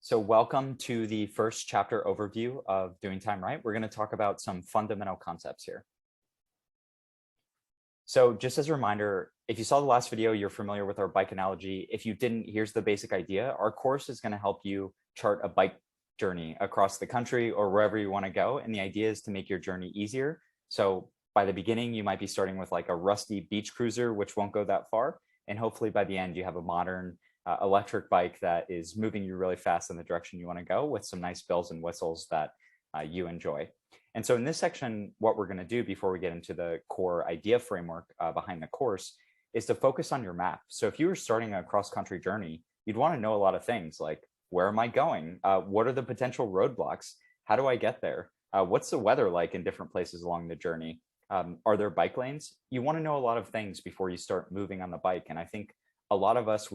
So welcome to the first chapter overview of Doing Time Right. We're going to talk about some fundamental concepts here. So just as a reminder, if you saw the last video, you're familiar with our bike analogy. If you didn't, here's the basic idea. Our course is going to help you chart a bike journey across the country or wherever you want to go. And the idea is to make your journey easier. So by the beginning, you might be starting with like a rusty beach cruiser, which won't go that far. And hopefully by the end, you have a modern electric bike that is moving you really fast in the direction you want to go with some nice bells and whistles that you enjoy. And so in this section, what we're going to do before we get into the core idea framework behind the course is to focus on your map. So if you were starting a cross-country journey, you'd want to know a lot of things like, where am I going? What are the potential roadblocks? How do I get there? What's the weather like in different places along the journey? Are there bike lanes? You want to know a lot of things before you start moving on the bike. And I think a lot of us,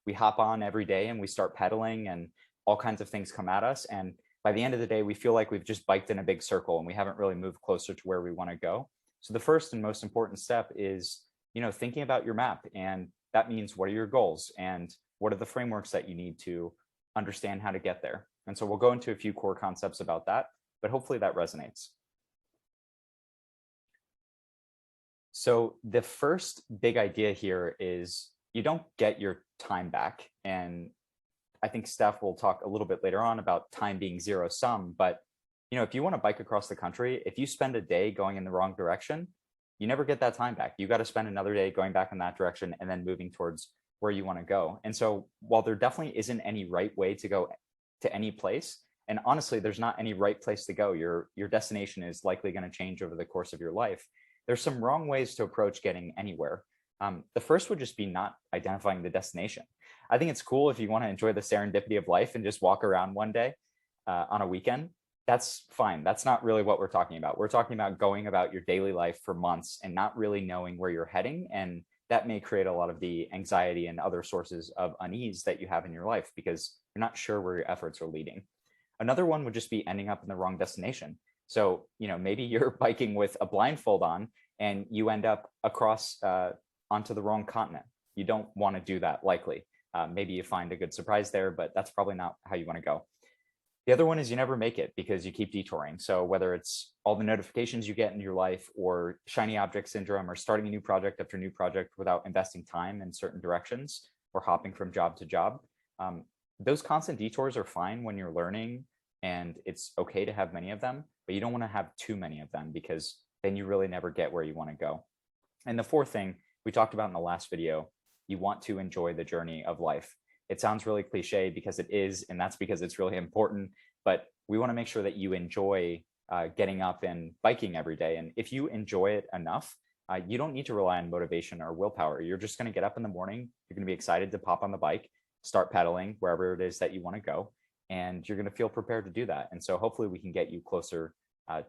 we hop on every day and we start pedaling and all kinds of things come at us. And by the end of the day, we feel like we've just biked in a big circle and we haven't really moved closer to where we want to go. So the first and most important step is, thinking about your map. And that means, what are your goals and what are the frameworks that you need to understand how to get there? And so we'll go into a few core concepts about that, but hopefully that resonates. So the first big idea here is you don't get your time back. And I think Steph will talk a little bit later on about time being zero sum. But if you want to bike across the country, if you spend a day going in the wrong direction, you never get that time back. You got to spend another day going back in that direction and then moving towards where you want to go. And so while there definitely isn't any right way to go to any place, and honestly, there's not any right place to go. Your destination is likely going to change over the course of your life. There's some wrong ways to approach getting anywhere. The first would just be not identifying the destination. I think it's cool if you want to enjoy the serendipity of life and just walk around one day on a weekend. That's fine. That's not really what we're talking about. We're talking about going about your daily life for months and not really knowing where you're heading. And that may create a lot of the anxiety and other sources of unease that you have in your life because you're not sure where your efforts are leading. Another one would just be ending up in the wrong destination. So, maybe you're biking with a blindfold on and you end up across onto the wrong continent. You don't want to do that, likely. Maybe you find a good surprise there, but that's probably not how you want to go. The other one is you never make it because you keep detouring. So whether it's all the notifications you get in your life or shiny object syndrome or starting a new project after new project without investing time in certain directions or hopping from job to job, those constant detours are fine when you're learning and it's okay to have many of them, but you don't want to have too many of them because then you really never get where you want to go. And the fourth thing we talked about in the last video, you want to enjoy the journey of life. It sounds really cliche because it is, and that's because it's really important, but we want to make sure that you enjoy getting up and biking every day. And if you enjoy it enough, you don't need to rely on motivation or willpower. You're just going to get up in the morning. You're going to be excited to pop on the bike, start pedaling wherever it is that you want to go, and you're going to feel prepared to do that. And so hopefully we can get you closer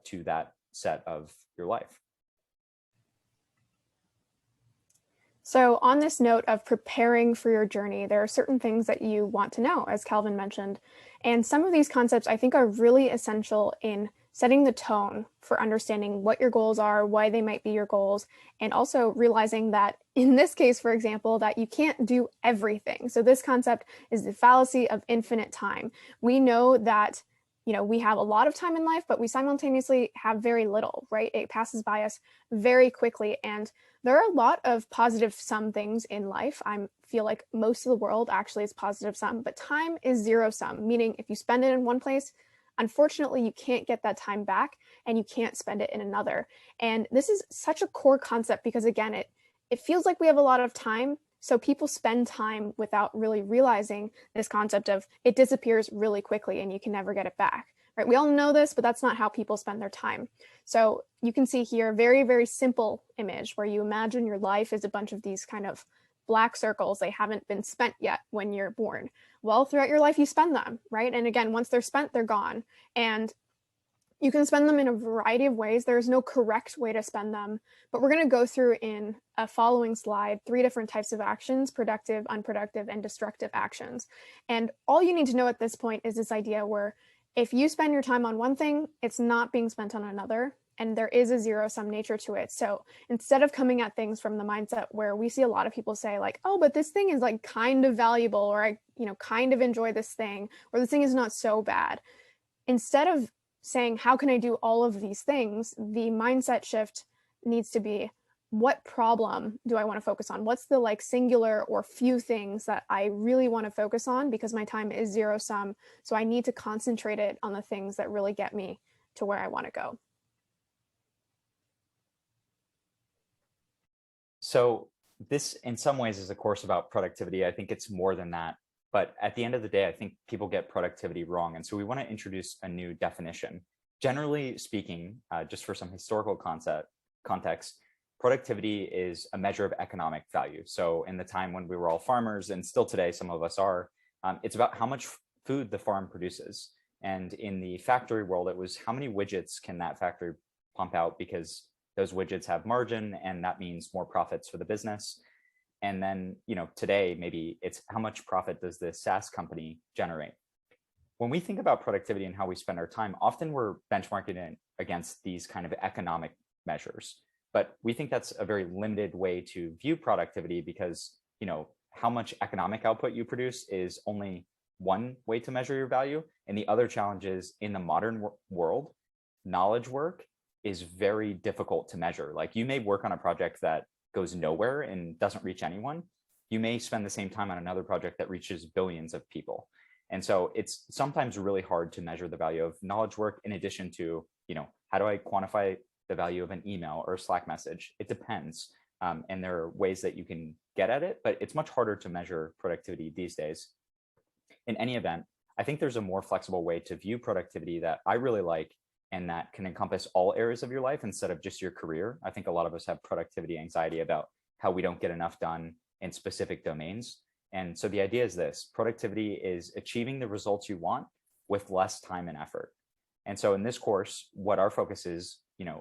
to that set of your life. So on this note of preparing for your journey, there are certain things that you want to know, as Calvin mentioned. And some of these concepts I think are really essential in setting the tone for understanding what your goals are, why they might be your goals, and also realizing that in this case, for example, that you can't do everything. So this concept is the fallacy of infinite time. We know that we have a lot of time in life, but we simultaneously have very little, right? It passes by us very quickly. And there are a lot of positive sum things in life. I feel like most of the world actually is positive sum, but time is zero sum, meaning if you spend it in one place, unfortunately, you can't get that time back and you can't spend it in another. And this is such a core concept because, again, it feels like we have a lot of time. So people spend time without really realizing this concept of it disappears really quickly and you can never get it back, right? We all know this, but that's not how people spend their time. So you can see here a very, very simple image where you imagine your life is a bunch of these kind of black circles. They haven't been spent yet when you're born. Well, throughout your life, you spend them, right? And again, once they're spent, they're gone. And you can spend them in a variety of ways. There's no correct way to spend them, but we're going to go through in a following slide 3 different types of actions: productive, unproductive, and destructive actions. And all you need to know at this point is this idea where if you spend your time on one thing, it's not being spent on another. and there is a zero-sum nature to it. So instead of coming at things from the mindset where we see a lot of people say like, oh, but this thing is like kind of valuable, or I, kind of enjoy this thing, or this thing is not so bad. Instead of saying, how can I do all of these things? The mindset shift needs to be, what problem do I want to focus on? What's the like singular or few things that I really want to focus on, because my time is zero sum. So I need to concentrate it on the things that really get me to where I want to go. So this in some ways is a course about productivity. I think it's more than that. But at the end of the day, I think people get productivity wrong. And so we want to introduce a new definition. Generally speaking, just for some historical context, productivity is a measure of economic value. So in the time when we were all farmers, and still today some of us are, it's about how much food the farm produces. And in the factory world, it was how many widgets can that factory pump out, because those widgets have margin, and that means more profits for the business. And then, today, maybe it's how much profit does this SaaS company generate? When we think about productivity and how we spend our time, often we're benchmarking it against these kind of economic measures. But we think that's a very limited way to view productivity, because, how much economic output you produce is only one way to measure your value. And the other challenge is, in the modern world, knowledge work is very difficult to measure. Like, you may work on a project that goes nowhere and doesn't reach anyone. You may spend the same time on another project that reaches billions of people. And so it's sometimes really hard to measure the value of knowledge work, in addition to, how do I quantify the value of an email or a Slack message? It depends. And there are ways that you can get at it, but it's much harder to measure productivity these days. In any event, I think there's a more flexible way to view productivity that I really like, and that can encompass all areas of your life instead of just your career. I think a lot of us have productivity anxiety about how we don't get enough done in specific domains. And so the idea is this: productivity is achieving the results you want with less time and effort. And so in this course, what our focus is,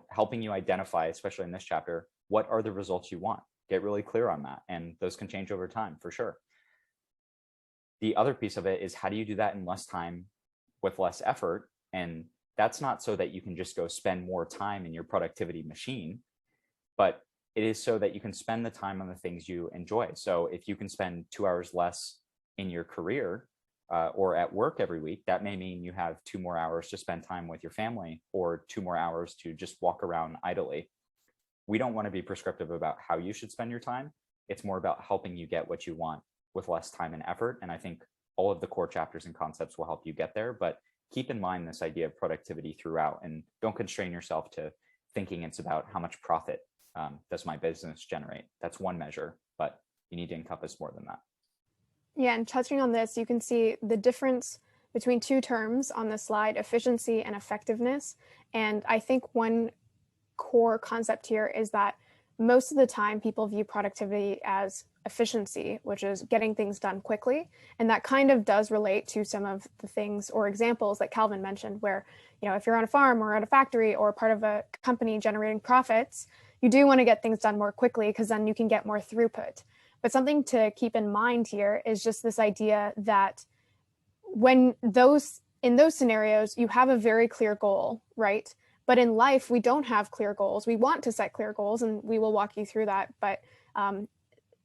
helping you identify, especially in this chapter, what are the results you want. Get really clear on that. And those can change over time, for sure. The other piece of it is, how do you do that in less time with less effort? And that's not so that you can just go spend more time in your productivity machine, but it is so that you can spend the time on the things you enjoy. So if you can spend 2 hours less in your career or at work every week, that may mean you have 2 more hours to spend time with your family, or 2 more hours to just walk around idly. We don't want to be prescriptive about how you should spend your time. It's more about helping you get what you want with less time and effort. And I think all of the core chapters and concepts will help you get there. But keep in mind this idea of productivity throughout, and don't constrain yourself to thinking it's about how much profit does my business generate. That's one measure, but you need to encompass more than that. Yeah, and touching on this, you can see the difference between two terms on the slide: efficiency and effectiveness. And I think one core concept here is that most of the time people view productivity as efficiency, which is getting things done quickly. And that kind of does relate to some of the things or examples that Calvin mentioned, where, if you're on a farm or at a factory or part of a company generating profits, you do want to get things done more quickly, because then you can get more throughput. But something to keep in mind here is just this idea that in those scenarios, you have a very clear goal, right? But in life, we don't have clear goals. We want to set clear goals, and we will walk you through that. But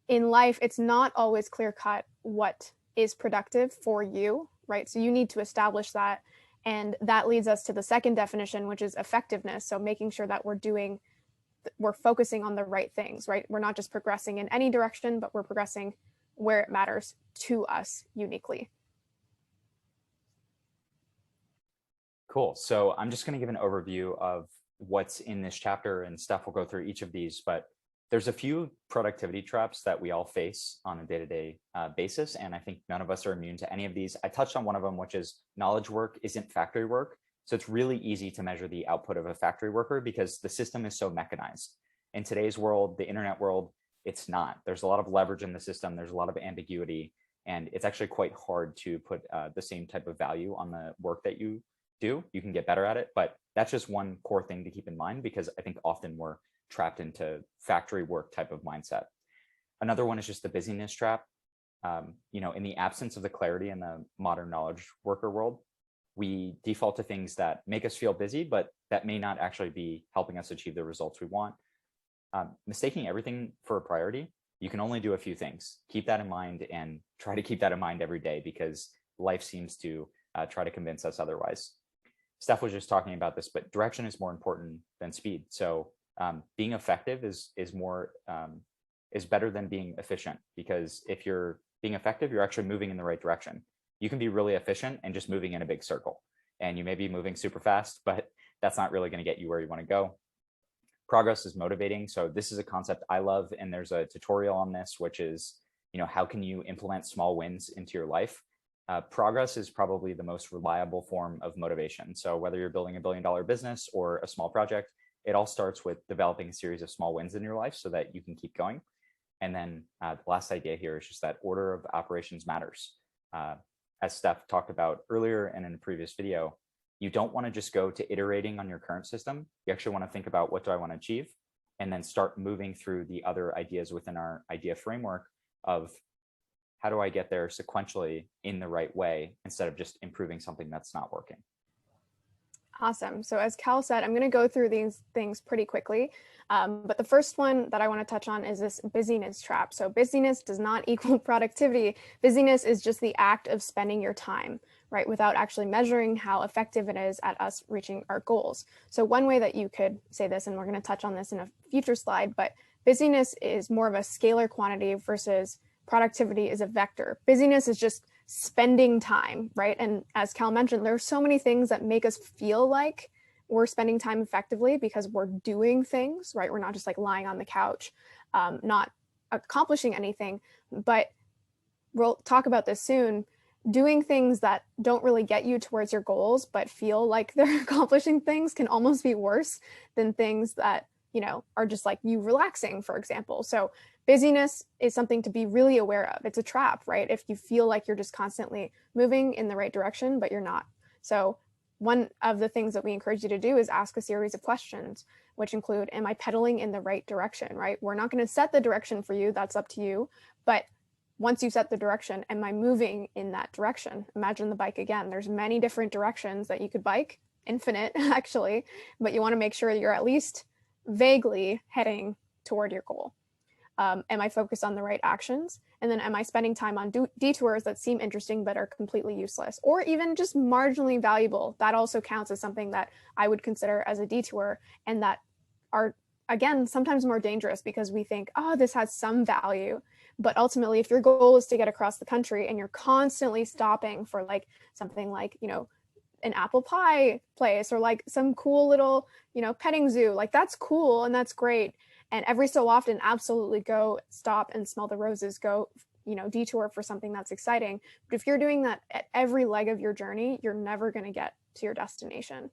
in life, it's not always clear cut what is productive for you, right? So you need to establish that. And that leads us to the second definition, which is effectiveness. So making sure that we're focusing on the right things, right? We're not just progressing in any direction, but we're progressing where it matters to us uniquely. Cool. So I'm just going to give an overview of what's in this chapter, and Steph will go through each of these, but there's a few productivity traps that we all face on a day-to-day basis. And I think none of us are immune to any of these. I touched on one of them, which is knowledge work isn't factory work. So it's really easy to measure the output of a factory worker, because the system is so mechanized. In today's world, the internet world, it's not. There's a lot of leverage in the system. There's a lot of ambiguity. And it's actually quite hard to put the same type of value on the work that you do. You can get better at it, but that's just one core thing to keep in mind, because I think often we're trapped into factory work type of mindset. Another one is just the busyness trap. In the absence of the clarity in the modern knowledge worker world, we default to things that make us feel busy, but that may not actually be helping us achieve the results we want. Mistaking everything for a priority, you can only do a few things. Keep that in mind and try to keep that in mind every day, because life seems to try to convince us otherwise. Steph was just talking about this, but direction is more important than speed. So being effective is better than being efficient, because if you're being effective, you're actually moving in the right direction. You can be really efficient and just moving in a big circle, and you may be moving super fast, but that's not really going to get you where you want to go. Progress is motivating. So this is a concept I love, and there's a tutorial on this, which is, how can you implement small wins into your life? Progress is probably the most reliable form of motivation. So whether you're building $1 billion business or a small project, it all starts with developing a series of small wins in your life so that you can keep going. And then the last idea here is just that order of operations matters. As Steph talked about earlier and in a previous video, you don't want to just go to iterating on your current system. You actually want to think about, what do I want to achieve? And then start moving through the other ideas within our idea framework of, how do I get there sequentially in the right way, instead of just improving something that's not working. Awesome. So as Cal said, I'm going to go through these things pretty quickly. But the first one that I want to touch on is this busyness trap. So busyness does not equal productivity. Busyness is just the act of spending your time, right, without actually measuring how effective it is at us reaching our goals. So one way that you could say this, and we're going to touch on this in a future slide, but busyness is more of a scalar quantity versus productivity is a vector. Busyness is just spending time, right? And as Cal mentioned, there are so many things that make us feel like we're spending time effectively because we're doing things, right? We're not just like lying on the couch, not accomplishing anything. But we'll talk about this soon. Doing things that don't really get you towards your goals, but feel like they're accomplishing things, can almost be worse than things that, are just like you relaxing, for example. So busyness is something to be really aware of. It's a trap, right? If you feel like you're just constantly moving in the right direction, but you're not. So one of the things that we encourage you to do is ask a series of questions, which include, am I pedaling in the right direction, right? We're not going to set the direction for you. That's up to you. But once you set the direction, am I moving in that direction? Imagine the bike again. There's many different directions that you could bike, infinite actually, but you want to make sure you're at least vaguely heading toward your goal. Am I focused on the right actions? And then am I spending time on detours that seem interesting but are completely useless, or even just marginally valuable? That also counts as something that I would consider as a detour, and that are, again, sometimes more dangerous because we think, oh, this has some value. But ultimately, if your goal is to get across the country and you're constantly stopping for like something like, an apple pie place, or like some cool little, petting zoo, like that's cool and that's great. And every so often, absolutely go stop and smell the roses, go, detour for something that's exciting. But if you're doing that at every leg of your journey, you're never going to get to your destination.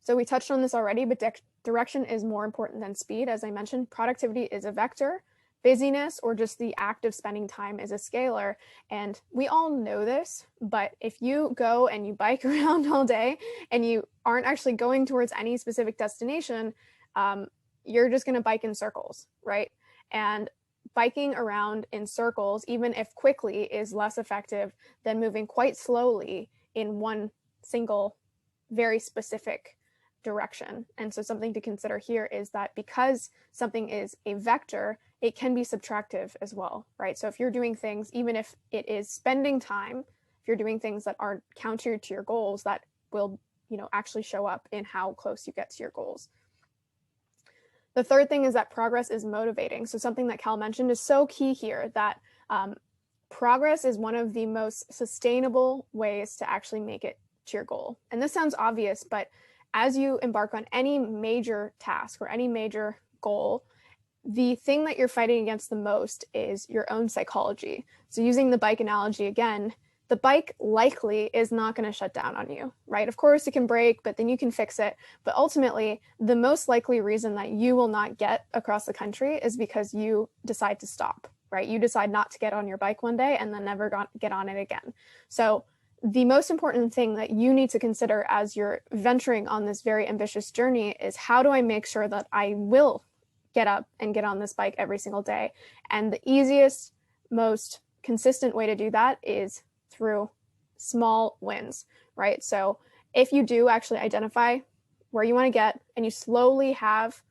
So we touched on this already, but direction is more important than speed. As I mentioned, productivity is a vector. Busyness, or just the act of spending time, is a scalar. And we all know this, but if you go and you bike around all day and you aren't actually going towards any specific destination, you're just going to bike in circles, right? And biking around in circles, even if quickly, is less effective than moving quite slowly in one single, very specific direction. And so something to consider here is that because something is a vector, it can be subtractive as well, right? So if you're doing things, even if it is spending time, if you're doing things that are counter to your goals, that will, actually show up in how close you get to your goals. The third thing is that progress is motivating. So something that Cal mentioned is so key here, that progress is one of the most sustainable ways to actually make it to your goal. And this sounds obvious, but as you embark on any major task or any major goal, the thing that you're fighting against the most is your own psychology. So using the bike analogy again, the bike likely is not going to shut down on you, right? Of course it can break, but then you can fix it. But ultimately, the most likely reason that you will not get across the country is because you decide to stop, right? You decide not to get on your bike one day and then never get on it again. So the most important thing that you need to consider as you're venturing on this very ambitious journey is, how do I make sure that I will get up and get on this bike every single day? And the easiest, most consistent way to do that is through small wins, right? So if you do actually identify where you want to get and you slowly have,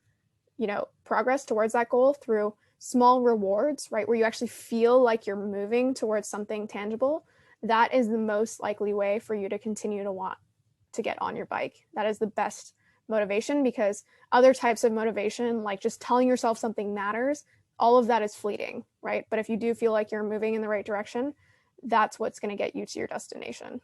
progress towards that goal through small rewards, right, where you actually feel like you're moving towards something tangible, that is the most likely way for you to continue to want to get on your bike. That is the best motivation, because other types of motivation, like just telling yourself something matters, all of that is fleeting, right? But if you do feel like you're moving in the right direction, that's what's going to get you to your destination.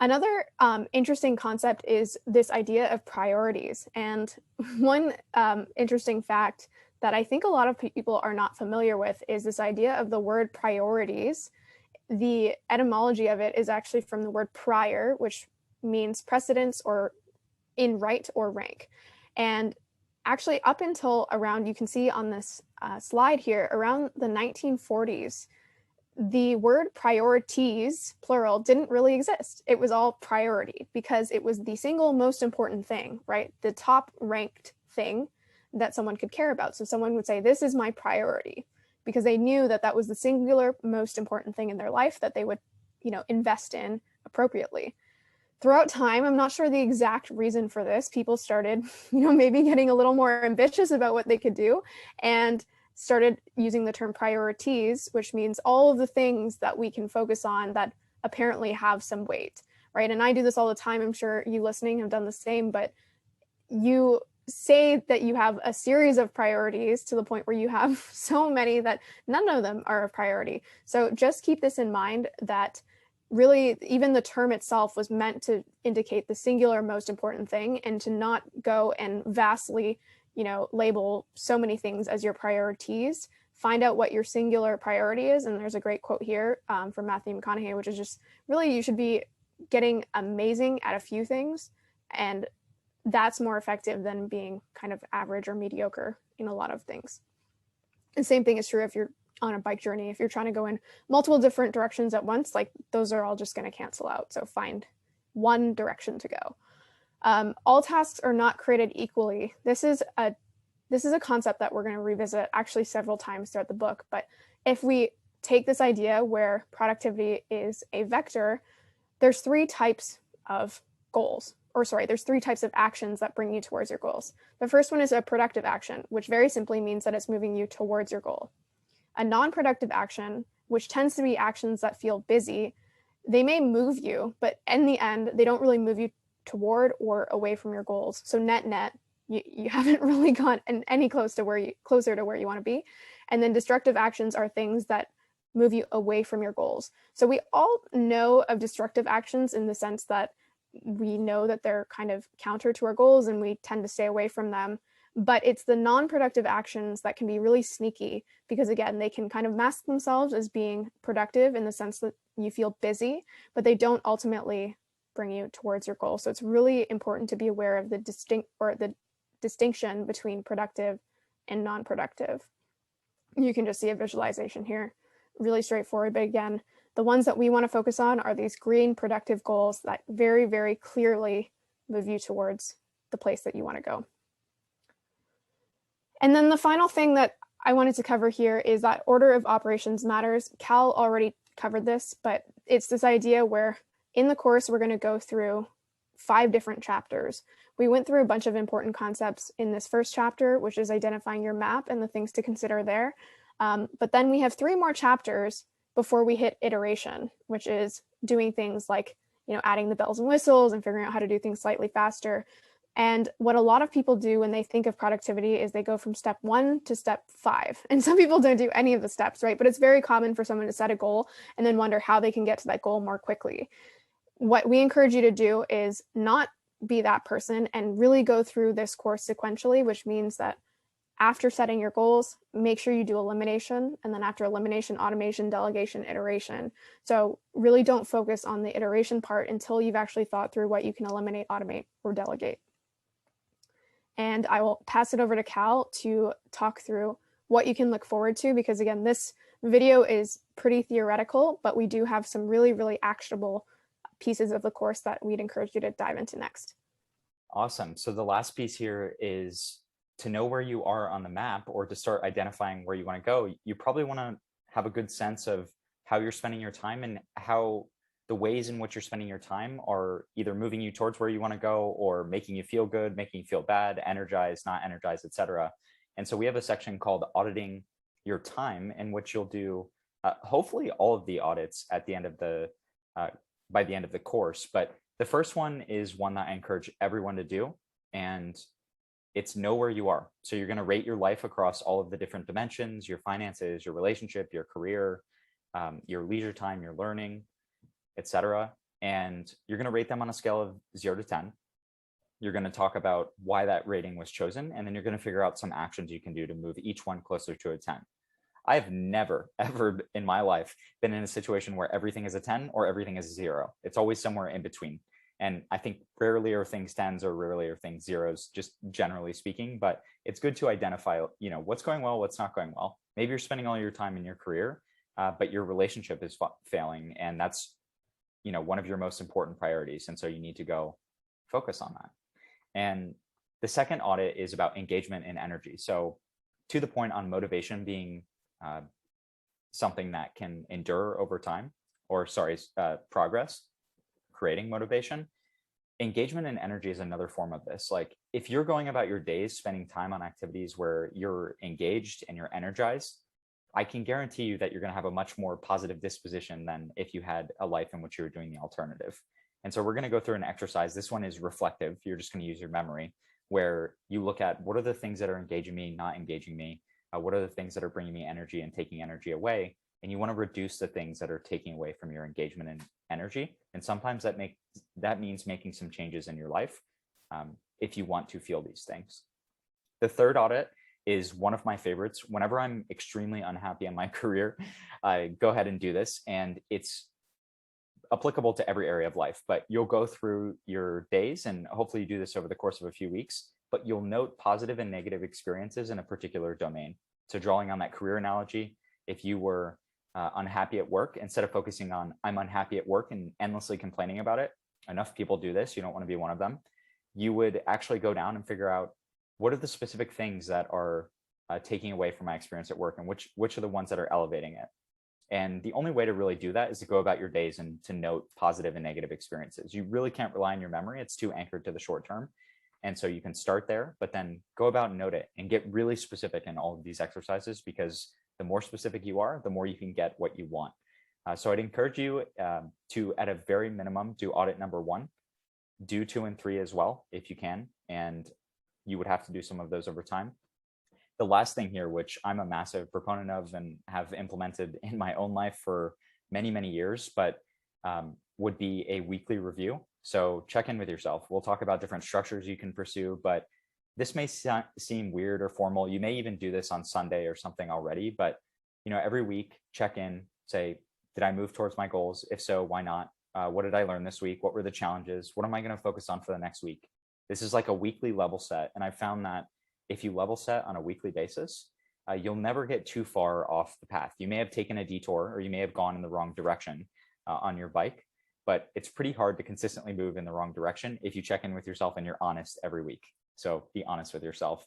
Another interesting concept is this idea of priorities. And one interesting fact that I think a lot of people are not familiar with is this idea of the word priorities. The etymology of it is actually from the word prior, which means precedence or in right or rank. And actually, up until around, you can see on this slide here, around the 1940s, the word priorities, plural, didn't really exist. It was all priority because it was the single most important thing, right? The top ranked thing that someone could care about. So someone would say, this is my priority, because they knew that that was the singular most important thing in their life that they would, invest in appropriately. Throughout time, I'm not sure the exact reason for this. People started, maybe getting a little more ambitious about what they could do and started using the term priorities, which means all of the things that we can focus on that apparently have some weight, right? And I do this all the time. I'm sure you listening have done the same, but you say that you have a series of priorities to the point where you have so many that none of them are a priority. So just keep this in mind, that really even the term itself was meant to indicate the singular most important thing, and to not go and vastly label so many things as your priorities. Find out what your singular priority is. And there's a great quote here from Matthew McConaughey, which is just really, you should be getting amazing at a few things. And that's more effective than being kind of average or mediocre in a lot of things. The same thing is true if you're on a bike journey. If you're trying to go in multiple different directions at once, like those are all just going to cancel out. So find one direction to go. All tasks are not created equally. This is a concept that we're going to revisit actually several times throughout the book. But if we take this idea where productivity is a vector, there's three types of goals, there's three types of actions that bring you towards your goals. The first one is a productive action, which very simply means that it's moving you towards your goal. A non-productive action, which tends to be actions that feel busy, they may move you, but in the end, they don't really move you toward or away from your goals. So net, you haven't really gone any closer to where you want to be. And then destructive actions are things that move you away from your goals. So we all know of destructive actions in the sense that we know that they're kind of counter to our goals and we tend to stay away from them. But it's the non-productive actions that can be really sneaky, because again, they can kind of mask themselves as being productive in the sense that you feel busy, but they don't ultimately bring you towards your goal. So it's really important to be aware of the distinction between productive and non-productive. You can just see a visualization here, really straightforward. But again, the ones that we want to focus on are these green productive goals that very, very clearly move you towards the place that you want to go. And then the final thing that I wanted to cover here is that order of operations matters. Cal already covered this, but it's this idea where in the course, we're going to go through 5 different chapters. We went through a bunch of important concepts in this first chapter, which is identifying your map and the things to consider there. But then we have 3 more chapters before we hit iteration, which is doing things like, adding the bells and whistles and figuring out how to do things slightly faster. And what a lot of people do when they think of productivity is they go from step 1 to step 5. And some people don't do any of the steps, right? But it's very common for someone to set a goal and then wonder how they can get to that goal more quickly. What we encourage you to do is not be that person and really go through this course sequentially, which means that after setting your goals, make sure you do elimination, and then after elimination, automation, delegation, iteration. So really don't focus on the iteration part until you've actually thought through what you can eliminate, automate, or delegate. And I will pass it over to Cal to talk through what you can look forward to, because again, this video is pretty theoretical, but we do have some really, really actionable pieces of the course that we'd encourage you to dive into next. Awesome. So the last piece here is to know where you are on the map, or to start identifying where you want to go. You probably want to have a good sense of how you're spending your time and how the ways in which you're spending your time are either moving you towards where you want to go or making you feel good, making you feel bad, energized, not energized, etc. And so we have a section called auditing your time, in which you'll do hopefully all of the audits at the end of the by the end of the course. But the first one is one that I encourage everyone to do, and it's know where you are. So you're going to rate your life across all of the different dimensions: your finances, your relationship, your career, your leisure time, your learning, etc. And you're going to rate them on a scale of 0 to 10. You're going to talk about why that rating was chosen, and then you're going to figure out some actions you can do to move each one closer to a 10. I've never, ever in my life been in a situation where everything is a 10 or everything is a 0. It's always somewhere in between. And I think rarely are things 10s or rarely are things 0s, just generally speaking. But it's good to identify, what's going well, what's not going well. Maybe you're spending all your time in your career, but your relationship is failing, and that's one of your most important priorities. And so you need to go focus on that. And the second audit is about engagement and energy. So to the point on motivation being something that can endure over time, or progress, creating motivation. Engagement and energy is another form of this. Like, if you're going about your days spending time on activities where you're engaged and you're energized, I can guarantee you that you're going to have a much more positive disposition than if you had a life in which you were doing the alternative. And so we're going to go through an exercise. This one is reflective. You're just going to use your memory, where you look at what are the things that are engaging me, not engaging me. What are the things that are bringing me energy and taking energy away? And you want to reduce the things that are taking away from your engagement and energy. And sometimes that means making some changes in your life if you want to feel these things. The third audit is one of my favorites. Whenever I'm extremely unhappy in my career, I go ahead and do this, and it's applicable to every area of life. But you'll go through your days, and hopefully you do this over the course of a few weeks, but you'll note positive and negative experiences in a particular domain. So drawing on that career analogy, if you were unhappy at work, instead of focusing on I'm unhappy at work and endlessly complaining about it, enough people do this, you don't want to be one of them, you would actually go down and figure out what are the specific things that are taking away from my experience at work, and which are the ones that are elevating it. And the only way to really do that is to go about your days and to note positive and negative experiences. You really can't rely on your memory. It's too anchored to the short term. And so you can start there, but then go about and note it and get really specific in all of these exercises, because the more specific you are, the more you can get what you want. So I'd encourage you to, at a very minimum, do audit number 1, do 2 and 3 as well, if you can. And you would have to do some of those over time. The last thing here, which I'm a massive proponent of and have implemented in my own life for many, many years, but would be a weekly review. So check in with yourself. We'll talk about different structures you can pursue, but this may seem weird or formal. You may even do this on Sunday or something already, but every week, check in, say, did I move towards my goals? If so, why not? What did I learn this week? What were the challenges? What am I going to focus on for the next week? This is like a weekly level set. And I found that if you level set on a weekly basis, you'll never get too far off the path. You may have taken a detour, or you may have gone in the wrong direction on your bike, but it's pretty hard to consistently move in the wrong direction if you check in with yourself and you're honest every week. So be honest with yourself.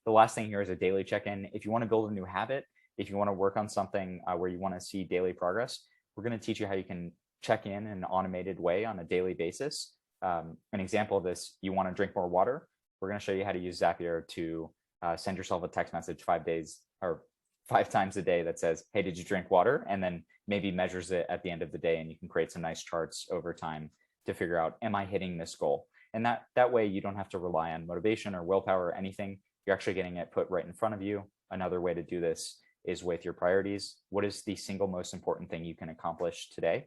The last thing here is a daily check-in. If you want to build a new habit, if you want to work on something where you want to see daily progress, we're going to teach you how you can check in an automated way on a daily basis. An example of this, you want to drink more water. We're going to show you how to use Zapier to send yourself a text message 5 times a day that says, hey, did you drink water? And then maybe measures it at the end of the day, and you can create some nice charts over time to figure out, am I hitting this goal? And that way you don't have to rely on motivation or willpower or anything. You're actually getting it put right in front of you. Another way to do this is with your priorities. What is the single most important thing you can accomplish today?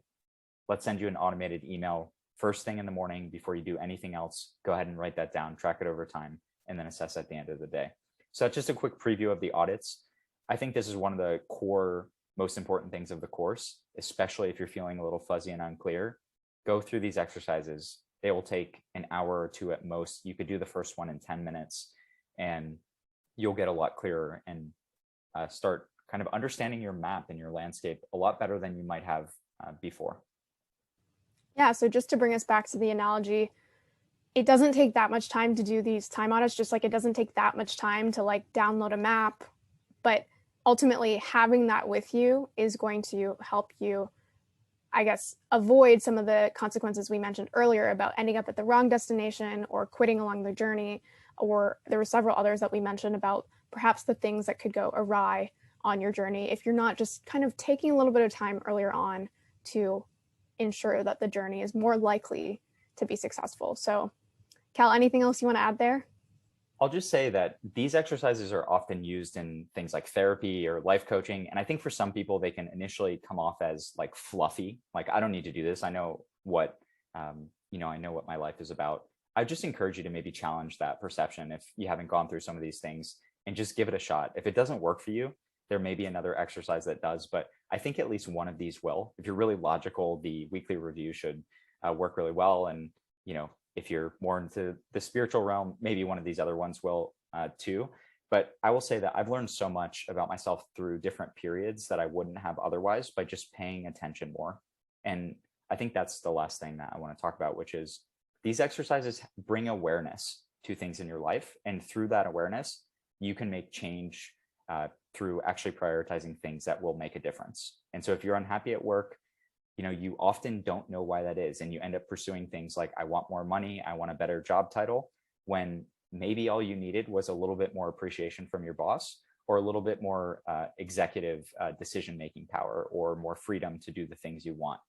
Let's send you an automated email first thing in the morning before you do anything else. Go ahead and write that down, track it over time, and then assess at the end of the day. So that's just a quick preview of the audits. I think this is one of the core, most important things of the course, especially if you're feeling a little fuzzy and unclear. Go through these exercises. They will take an hour or 2 at most. You could do the first one in 10 minutes, and you'll get a lot clearer and start kind of understanding your map and your landscape a lot better than you might have before. Yeah, so just to bring us back to the analogy, it doesn't take that much time to do these time audits, just like it doesn't take that much time to download a map. But ultimately, having that with you is going to help you I guess, avoid some of the consequences we mentioned earlier about ending up at the wrong destination or quitting along the journey. Or there were several others that we mentioned about perhaps the things that could go awry on your journey if you're not just kind of taking a little bit of time earlier on to ensure that the journey is more likely to be successful. So, Cal, anything else you want to add there? I'll just say that these exercises are often used in things like therapy or life coaching. And I think for some people, they can initially come off as like fluffy. Like, I don't need to do this. I know what, I know what my life is about. I just encourage you to maybe challenge that perception if you haven't gone through some of these things and just give it a shot. If it doesn't work for you, there may be another exercise that does, but I think at least one of these will. If you're really logical, the weekly review should work really well. And, if you're more into the spiritual realm, maybe one of these other ones will too. But I will say that I've learned so much about myself through different periods that I wouldn't have otherwise by just paying attention more. And I think that's the last thing that I want to talk about, which is these exercises bring awareness to things in your life. And through that awareness, you can make change through actually prioritizing things that will make a difference. And so if you're unhappy at work, you often don't know why that is. And you end up pursuing things like, I want more money, I want a better job title, when maybe all you needed was a little bit more appreciation from your boss, or a little bit more executive decision-making power, or more freedom to do the things you want.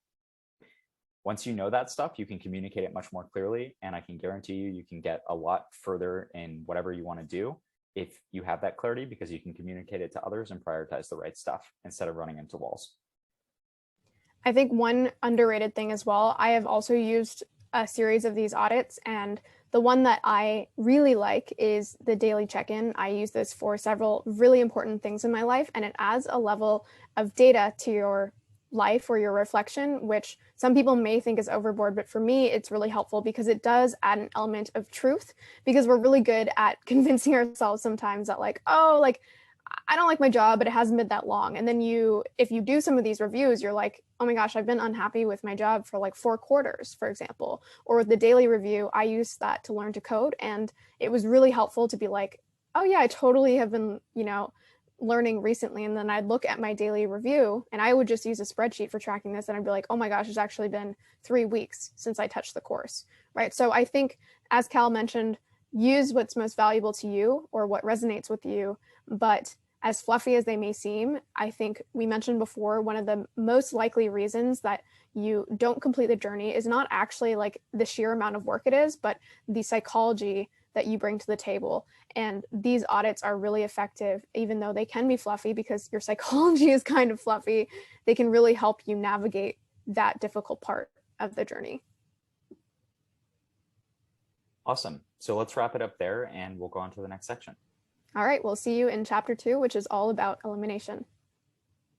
Once you know that stuff, you can communicate it much more clearly. And I can guarantee you can get a lot further in whatever you want to do if you have that clarity, because you can communicate it to others and prioritize the right stuff instead of running into walls. I think one underrated thing as well, I have also used a series of these audits, and the one that I really like is the daily check-in. I use this for several really important things in my life, and it adds a level of data to your life or your reflection, which some people may think is overboard, but for me, it's really helpful because it does add an element of truth, because we're really good at convincing ourselves sometimes that like, oh, like, I don't like my job, but it hasn't been that long. And then if you do some of these reviews, you're like, oh my gosh, I've been unhappy with my job for like 4 quarters, for example. Or with the daily review, I used that to learn to code. And it was really helpful to be like, oh yeah, I totally have been, learning recently. And then I'd look at my daily review and I would just use a spreadsheet for tracking this. And I'd be like, oh my gosh, it's actually been 3 weeks since I touched the course, right? So I think, as Cal mentioned, use what's most valuable to you or what resonates with you. But as fluffy as they may seem, I think we mentioned before, one of the most likely reasons that you don't complete the journey is not actually like the sheer amount of work it is, but the psychology that you bring to the table. And these audits are really effective, even though they can be fluffy because your psychology is kind of fluffy. They can really help you navigate that difficult part of the journey. Awesome. So let's wrap it up there and we'll go on to the next section. All right, we'll see you in chapter 2, which is all about elimination.